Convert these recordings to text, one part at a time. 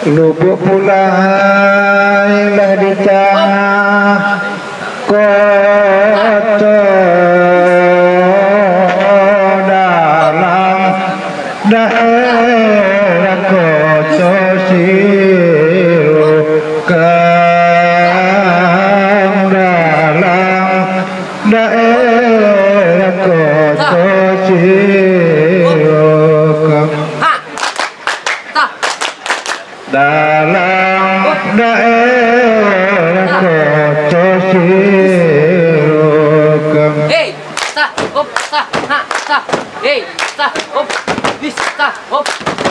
lubuk pulailah di tengah kota dalam daerah kota Sirukang dalam daerah kota Sirukang dalam daerah kota Sirukang. Hey, ta, hop, ta, ha, ta, hey, ta, hop, this, ta, hop,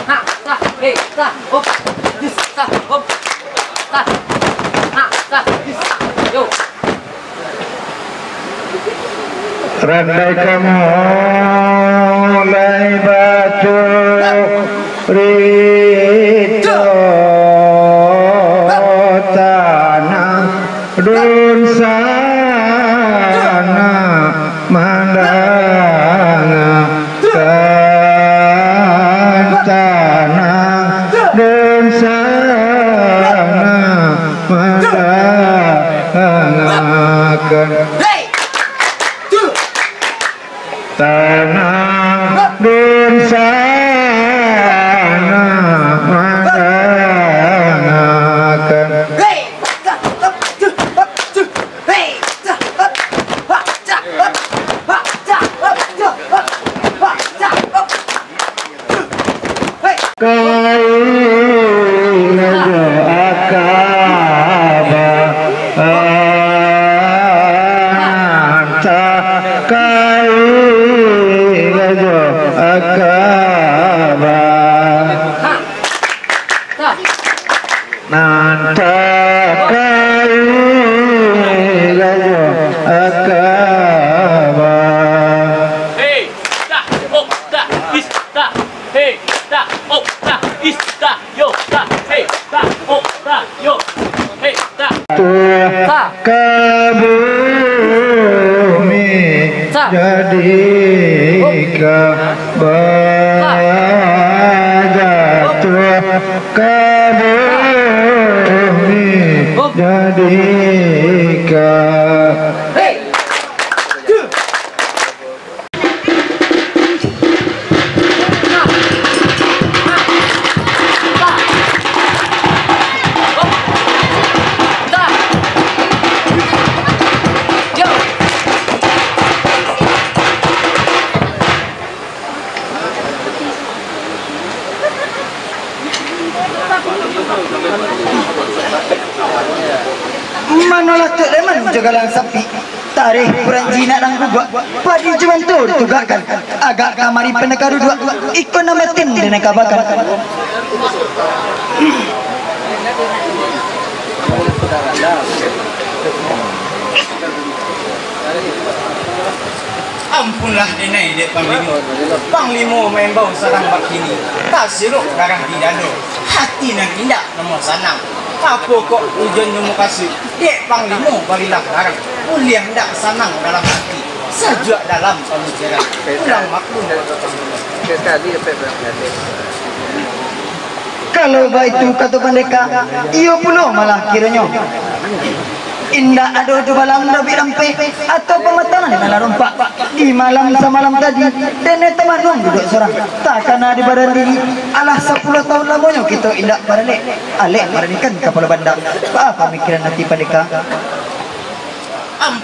ha, ta, hey, ta, hop, this, ta, hop, ta, ha, ta, this, yo. Randai kamu mulai batu rito tanah dun sana mandangan tanah dun sana mandangan tanah dun sana mandangan. Ke bumi jadi jatuh ke bumi jadi Manolah tu leman jagalang sapi tarikh kurang jinak nang gua padi cuman tu ditugakan agak kamari penekaru dua ikon nama tin dan kabakan Ampunlah denai dek panglimo. Panglimo main bau sarang bakini. Tak siruk garang di dado. Hati nan indah nomor sanang. Apa kok hujan nyumu kasih? Dek panglimo barilah garang. Mulia hendak sanang dalam hati. Sajak dalam pemikiran. Pulang maklum. Kalau baik itu kata pendeka, iyo pulau malah kiranya. Indah ada tu malam lebih rampai atau pematanan di malam rompak di malam semalam tadi dan teman nung duduk seorang tak kena di badan diri alah 10 tahun lamanya kita indah barale alek baranikan kepala bandar apa pemikiran hati pendeka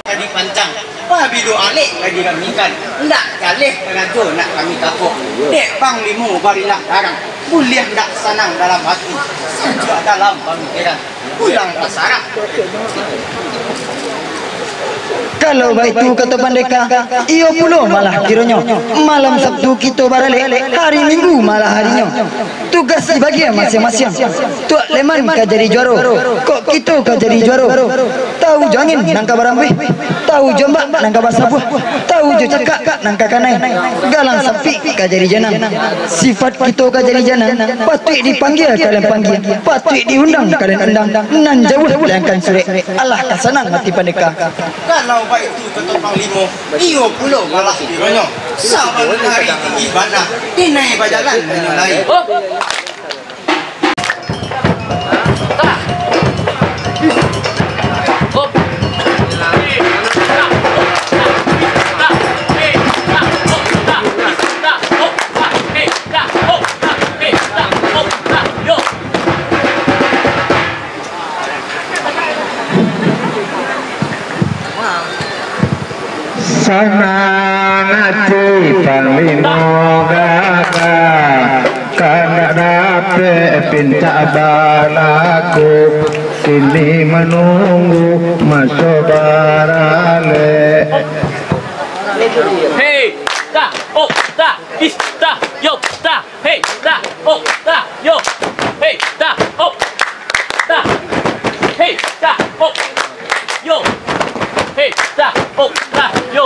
tadi pancang pabido alek lagi kami kan ndak kalih pengajo nak kami kapok dek panglimo barilah garang mulia ndak sanang dalam hati sajak dalam pemikiran pulang pasarah. Kalau baik itu kata pendeka, iyo pulau malah kiranya malam Sabtu kita barale, hari Minggu malah harinya. Tugas dibagi masing-masing. Tuak leman ka jadi juara, kok kita ka jadi juara. Tahu jangin nangka barambe, tahu jombak nangka basabuh, tahu jo cakak nangka kanai. Galang sapi ka jadi janang. Sifat kita ka jadi janang, patut dipanggil kalian panggil, patut diundang kalian undang. Nan jauh langkan sore. Allah kasanang hati pendeka. Kalau baik itu kata panglimo, iyo pulau malah kiranya. Saban hari tinggi bandar, dinai bajalan menyulai. Senang hati panglima gagah karena dapat pincak balaku kini menunggu masuk barale. Hey, ta, oh, ta, is, ta, yo, ta, hey, ta, oh, ta, yo, hey, ta, oh, ta, hey, ta, oh, yo, hey, ta, oh, ta, yo.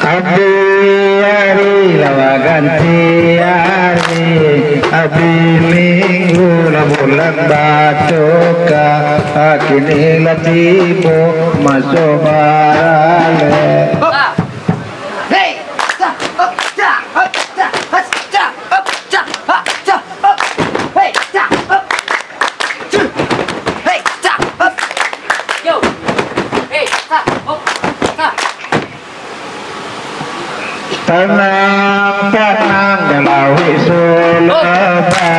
Abdi hari lawa ganti hari, abdi minggu la bulan batoka, kini la tibo masuk barale. Ta, Hey, ta, up, ta, up, ta, up, ta, up, ta, up, ta, up. Hey, ta, up. Hey, ta, up. yo, hey, ta, oh, ta. Tenang tenang dalawi sulaba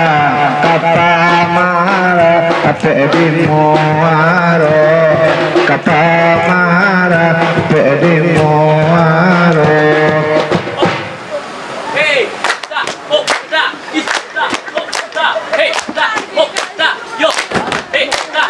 kata mara kata bimuaro kata mara kata bimuaro. Hey, ta, oh, ta, is, ta, oh, ta, hey, ta, oh, ta, yo, hey, ta,